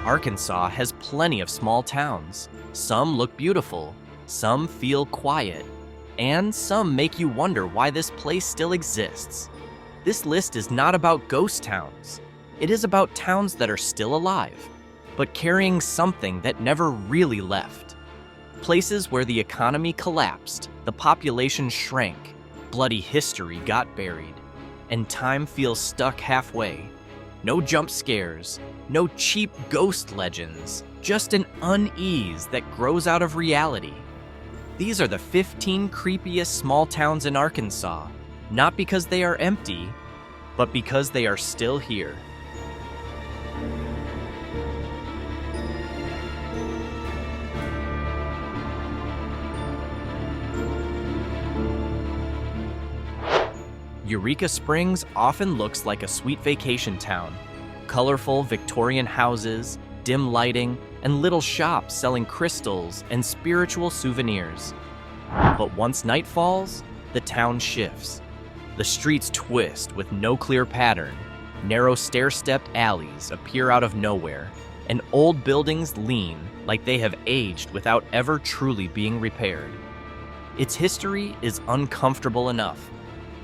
Arkansas has plenty of small towns. Some look beautiful, some feel quiet, and some make you wonder why this place still exists. This list is not about ghost towns. It is about towns that are still alive, but carrying something that never really left. Places where the economy collapsed, the population shrank, bloody history got buried, and time feels stuck halfway. No jump scares, no cheap ghost legends, just an unease that grows out of reality. These are the 15 creepiest small towns in Arkansas, not because they are empty, but because they are still here. Eureka Springs often looks like a sweet vacation town. Colorful Victorian houses, dim lighting, and little shops selling crystals and spiritual souvenirs. But once night falls, the town shifts. The streets twist with no clear pattern. Narrow stair-stepped alleys appear out of nowhere, and old buildings lean like they have aged without ever truly being repaired. Its history is uncomfortable enough.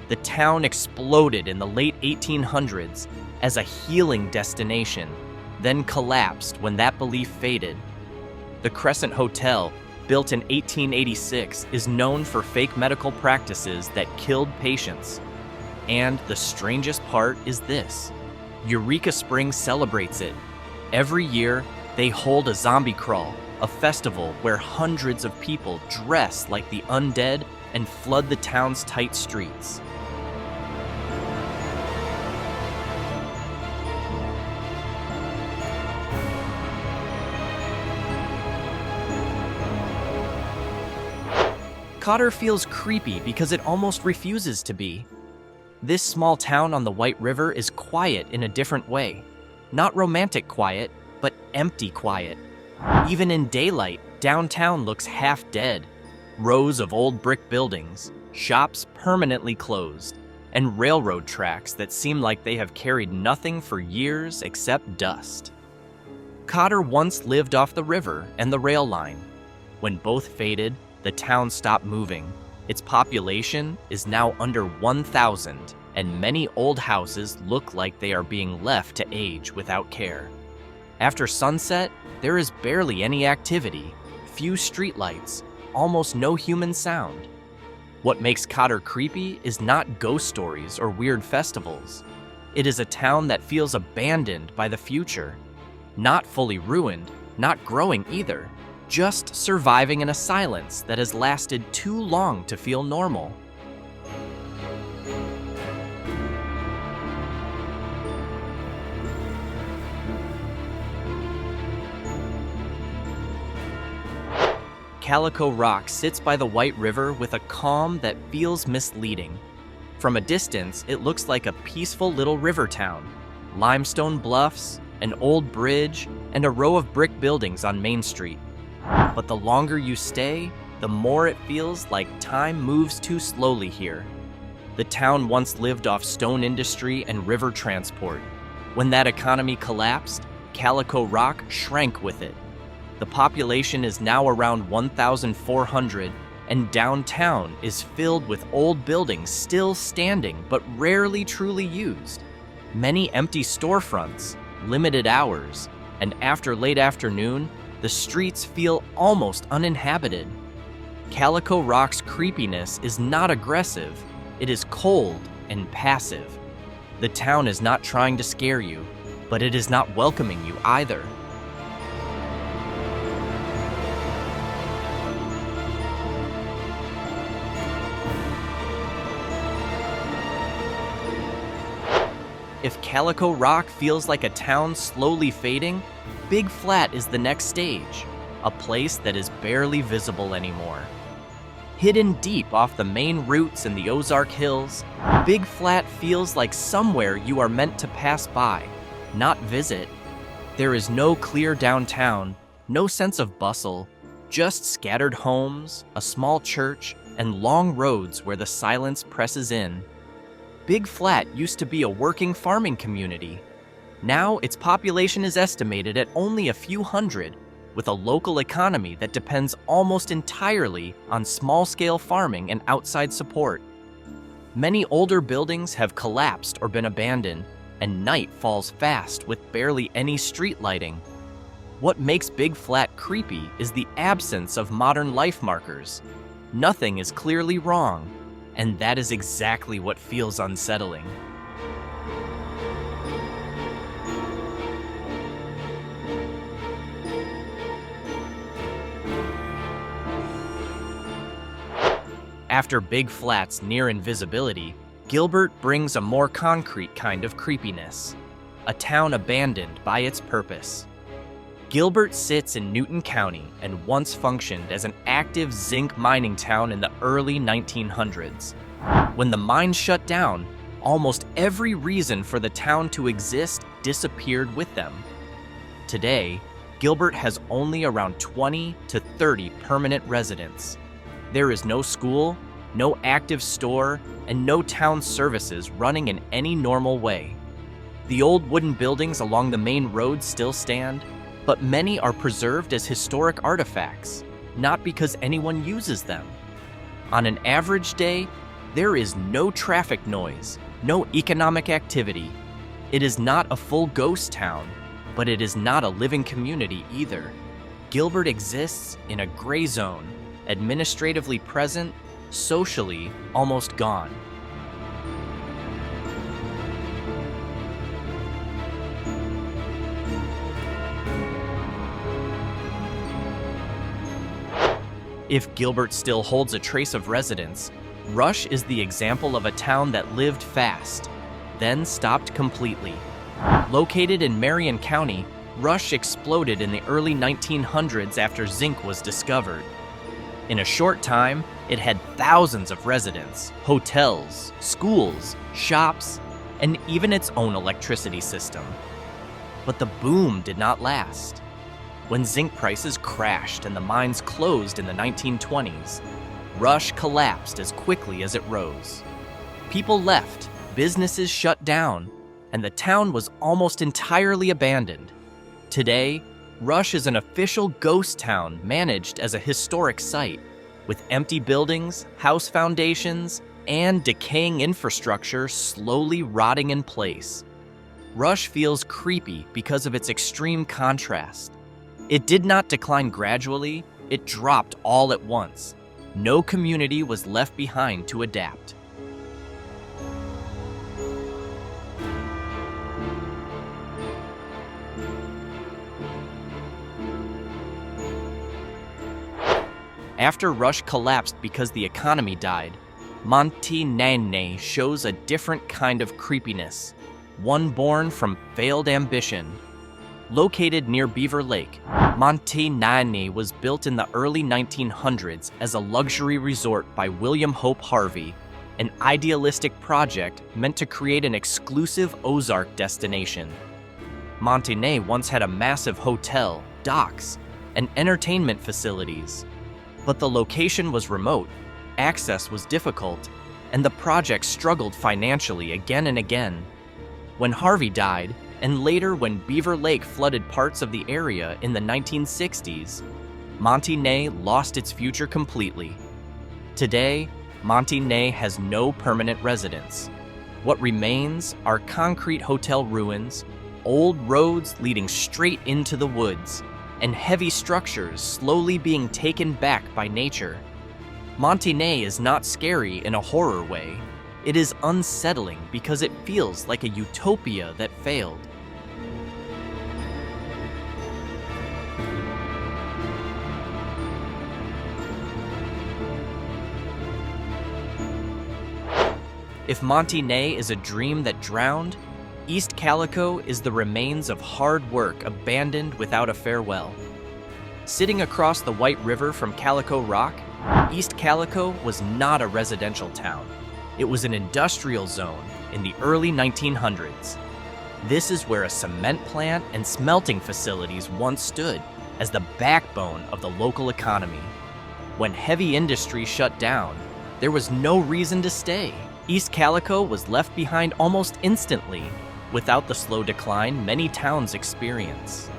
The town exploded in the late 1800s as a healing destination, then collapsed when that belief faded. The Crescent Hotel, built in 1886, is known for fake medical practices that killed patients. And the strangest part is this: Eureka Springs celebrates it. Every year, they hold a zombie crawl, a festival where hundreds of people dress like the undead and flood the town's tight streets. Cotter feels creepy because it almost refuses to be. This small town on the White River is quiet in a different way. Not romantic quiet, but empty quiet. Even in daylight, downtown looks half dead. Rows of old brick buildings, shops permanently closed, and railroad tracks that seem like they have carried nothing for years except dust. Cotter once lived off the river and the rail line. When both faded, the town stopped moving. Its population is now under 1,000, and many old houses look like they are being left to age without care. After sunset, there is barely any activity, few streetlights, almost no human sound. What makes Cotter creepy is not ghost stories or weird festivals. It is a town that feels abandoned by the future. Not fully ruined, not growing either. Just surviving in a silence that has lasted too long to feel normal. Calico Rock sits by the White River with a calm that feels misleading. From a distance, it looks like a peaceful little river town. Limestone bluffs, an old bridge, and a row of brick buildings on Main Street. But the longer you stay, the more it feels like time moves too slowly here. The town once lived off stone industry and river transport. When that economy collapsed, Calico Rock shrank with it. The population is now around 1,400, and downtown is filled with old buildings still standing but rarely truly used. Many empty storefronts, limited hours, and after late afternoon, the streets feel almost uninhabited. Calico Rock's creepiness is not aggressive, it is cold and passive. The town is not trying to scare you, but it is not welcoming you either. If Calico Rock feels like a town slowly fading, Big Flat is the next stage, a place that is barely visible anymore. Hidden deep off the main routes in the Ozark Hills, Big Flat feels like somewhere you are meant to pass by, not visit. There is no clear downtown, no sense of bustle, just scattered homes, a small church, and long roads where the silence presses in. Big Flat used to be a working farming community. Now its population is estimated at only a few hundred, with a local economy that depends almost entirely on small-scale farming and outside support. Many older buildings have collapsed or been abandoned, and night falls fast with barely any street lighting. What makes Big Flat creepy is the absence of modern life markers. Nothing is clearly wrong, and that is exactly what feels unsettling. After Big Flat's near invisibility, Gilbert brings a more concrete kind of creepiness, a town abandoned by its purpose. Gilbert sits in Newton County and once functioned as an active zinc mining town in the early 1900s. When the mines shut down, almost every reason for the town to exist disappeared with them. Today, Gilbert has only around 20 to 30 permanent residents. There is no school, no active store, and no town services running in any normal way. The old wooden buildings along the main road still stand, but many are preserved as historic artifacts, not because anyone uses them. On an average day, there is no traffic noise, no economic activity. It is not a full ghost town, but it is not a living community either. Gilbert exists in a gray zone, administratively present, socially almost gone. If Gilbert still holds a trace of residence, Rush is the example of a town that lived fast, then stopped completely. Located in Marion County, Rush exploded in the early 1900s after zinc was discovered. In a short time, it had thousands of residents, hotels, schools, shops, and even its own electricity system. But the boom did not last. When zinc prices crashed and the mines closed in the 1920s, Rush collapsed as quickly as it rose. People left, businesses shut down, and the town was almost entirely abandoned. Today, Rush is an official ghost town managed as a historic site, with empty buildings, house foundations, and decaying infrastructure slowly rotting in place. Rush feels creepy because of its extreme contrast. It did not decline gradually, it dropped all at once. No community was left behind to adapt. After Rush collapsed because the economy died, Monte Ne shows a different kind of creepiness, one born from failed ambition. Located near Beaver Lake, Monte Ne was built in the early 1900s as a luxury resort by William Hope Harvey, an idealistic project meant to create an exclusive Ozark destination. Monte Ne once had a massive hotel, docks, and entertainment facilities. But the location was remote, access was difficult, and the project struggled financially again and again. When Harvey died, and later when Beaver Lake flooded parts of the area in the 1960s, Monte Ne lost its future completely. Today, Monte Ne has no permanent residents. What remains are concrete hotel ruins, old roads leading straight into the woods, and heavy structures slowly being taken back by nature. Monte Ne is not scary in a horror way. It is unsettling because it feels like a utopia that failed. If Monte Ne is a dream that drowned, East Calico is the remains of hard work abandoned without a farewell. Sitting across the White River from Calico Rock, East Calico was not a residential town. It was an industrial zone in the early 1900s. This is where a cement plant and smelting facilities once stood as the backbone of the local economy. When heavy industry shut down, there was no reason to stay. East Calico was left behind almost instantly, without the slow decline many towns experience.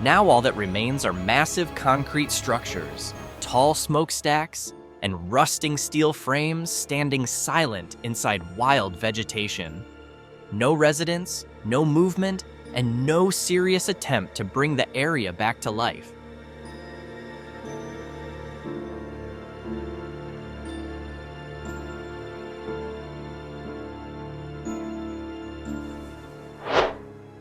Now all that remains are massive concrete structures, tall smokestacks, and rusting steel frames standing silent inside wild vegetation. No residents, no movement, and no serious attempt to bring the area back to life.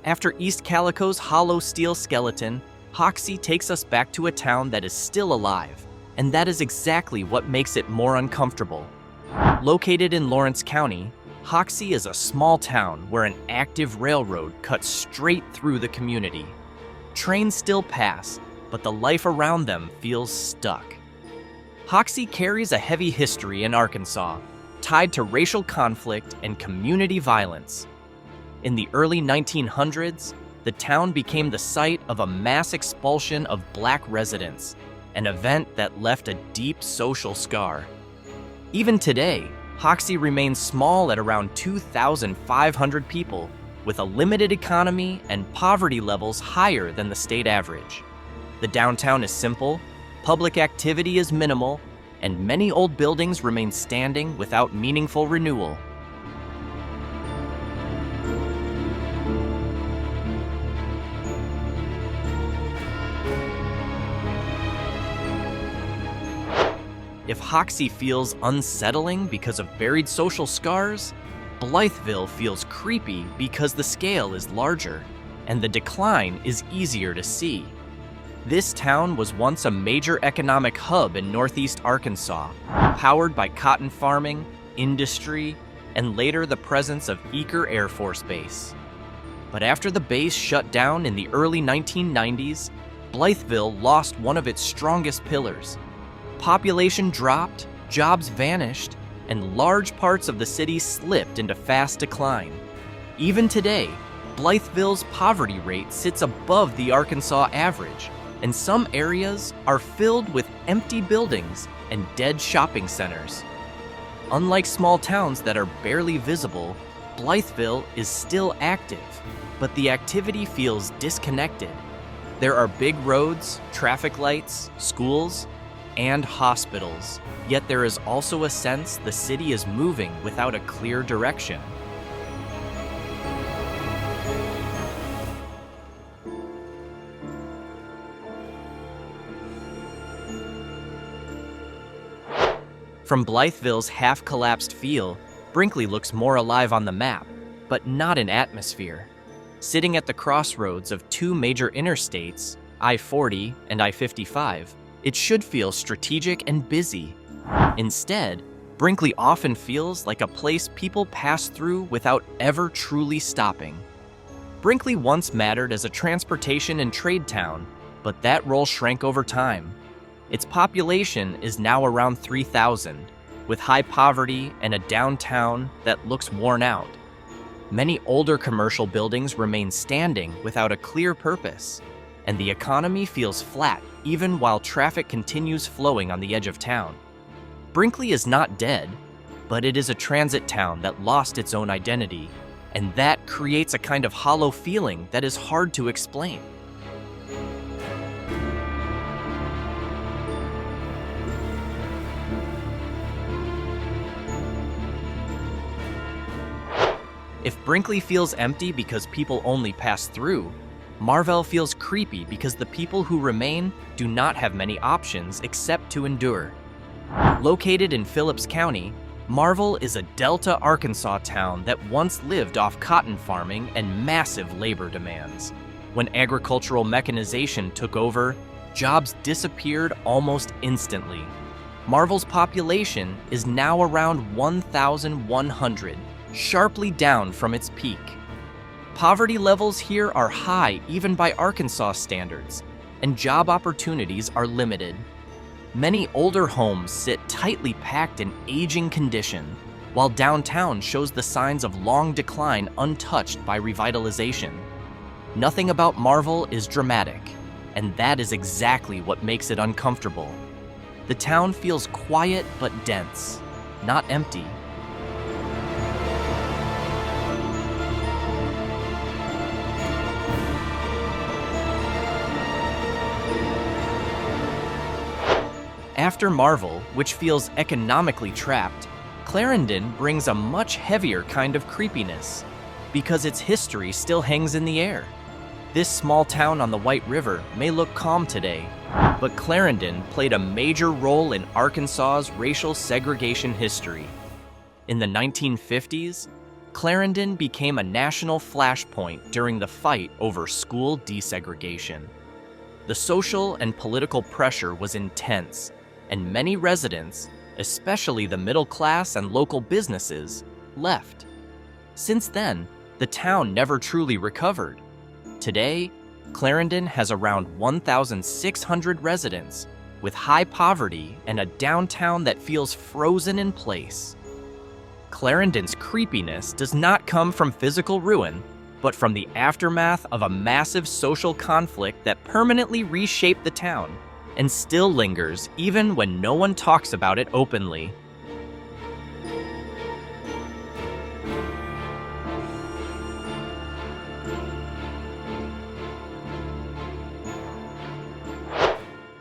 After East Calico's hollow steel skeleton, Hoxie takes us back to a town that is still alive, and that is exactly what makes it more uncomfortable. Located in Lawrence County, Hoxie is a small town where an active railroad cuts straight through the community. Trains still pass, but the life around them feels stuck. Hoxie carries a heavy history in Arkansas, tied to racial conflict and community violence. In the early 1900s, the town became the site of a mass expulsion of black residents, an event that left a deep social scar. Even today, Hoxie remains small at around 2,500 people, with a limited economy and poverty levels higher than the state average. The downtown is simple, public activity is minimal, and many old buildings remain standing without meaningful renewal. If Hoxie feels unsettling because of buried social scars, Blytheville feels creepy because the scale is larger and the decline is easier to see. This town was once a major economic hub in northeast Arkansas, powered by cotton farming, industry, and later the presence of Eaker Air Force Base. But after the base shut down in the early 1990s, Blytheville lost one of its strongest pillars. Population dropped, jobs vanished, and large parts of the city slipped into fast decline. Even today, Blytheville's poverty rate sits above the Arkansas average, and some areas are filled with empty buildings and dead shopping centers. Unlike small towns that are barely visible, Blytheville is still active, but the activity feels disconnected. There are big roads, traffic lights, schools, and hospitals, yet there is also a sense the city is moving without a clear direction. From Blytheville's half-collapsed feel, Brinkley looks more alive on the map, but not in atmosphere. Sitting at the crossroads of two major interstates, I-40 and I-55, it should feel strategic and busy. Instead, Brinkley often feels like a place people pass through without ever truly stopping. Brinkley once mattered as a transportation and trade town, but that role shrank over time. Its population is now around 3,000, with high poverty and a downtown that looks worn out. Many older commercial buildings remain standing without a clear purpose, and the economy feels flat even while traffic continues flowing on the edge of town. Brinkley is not dead, but it is a transit town that lost its own identity, and that creates a kind of hollow feeling that is hard to explain. If Brinkley feels empty because people only pass through, Marvell feels creepy because the people who remain do not have many options except to endure. Located in Phillips County, Marvell is a Delta, Arkansas town that once lived off cotton farming and massive labor demands. When agricultural mechanization took over, jobs disappeared almost instantly. Marvell's population is now around 1,100, sharply down from its peak. Poverty levels here are high even by Arkansas standards, and job opportunities are limited. Many older homes sit tightly packed in aging condition, while downtown shows the signs of long decline untouched by revitalization. Nothing about Marvell is dramatic, and that is exactly what makes it uncomfortable. The town feels quiet but dense, not empty. After Marvell, which feels economically trapped, Clarendon brings a much heavier kind of creepiness, because its history still hangs in the air. This small town on the White River may look calm today, but Clarendon played a major role in Arkansas's racial segregation history. In the 1950s, Clarendon became a national flashpoint during the fight over school desegregation. The social and political pressure was intense, and many residents, especially the middle class and local businesses, left. Since then, the town never truly recovered. Today, Clarendon has around 1,600 residents, with high poverty and a downtown that feels frozen in place. Clarendon's creepiness does not come from physical ruin, but from the aftermath of a massive social conflict that permanently reshaped the town and still lingers even when no one talks about it openly.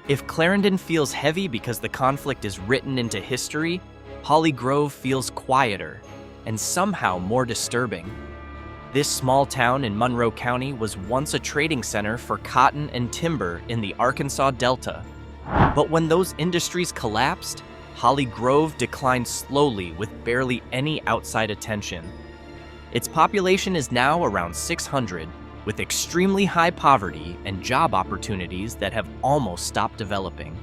If Clarendon feels heavy because the conflict is written into history, Holly Grove feels quieter and somehow more disturbing. This small town in Monroe County was once a trading center for cotton and timber in the Arkansas Delta. But when those industries collapsed, Holly Grove declined slowly with barely any outside attention. Its population is now around 600, with extremely high poverty and job opportunities that have almost stopped developing.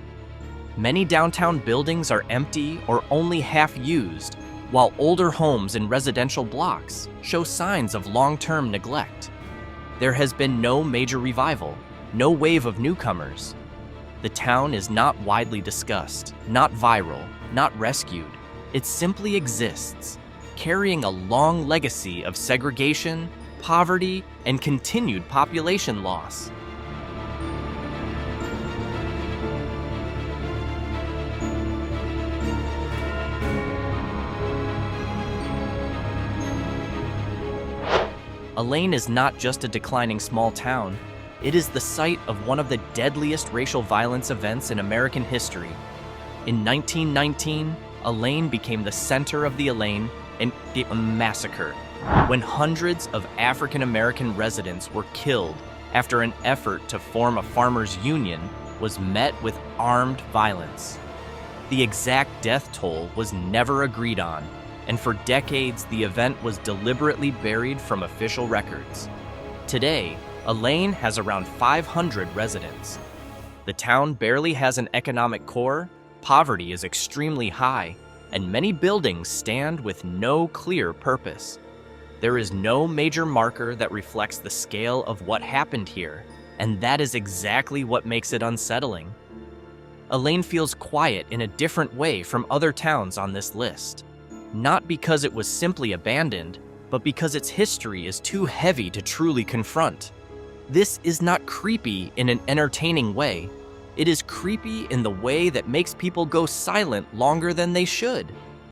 Many downtown buildings are empty or only half used, while older homes in residential blocks show signs of long-term neglect. There has been no major revival, no wave of newcomers. The town is not widely discussed, not viral, not rescued. It simply exists, carrying a long legacy of segregation, poverty, and continued population loss. Elaine is not just a declining small town. It is the site of one of the deadliest racial violence events in American history. In 1919, Elaine became the center of the Elaine and massacre, when hundreds of African American residents were killed after an effort to form a farmers' union was met with armed violence. The exact death toll was never agreed on, and for decades the event was deliberately buried from official records. Today, Elaine has around 500 residents. The town barely has an economic core, poverty is extremely high, and many buildings stand with no clear purpose. There is no major marker that reflects the scale of what happened here, and that is exactly what makes it unsettling. Elaine feels quiet in a different way from other towns on this list, not because it was simply abandoned, but because its history is too heavy to truly confront. This is not creepy in an entertaining way. It is creepy in the way that makes people go silent longer than they should.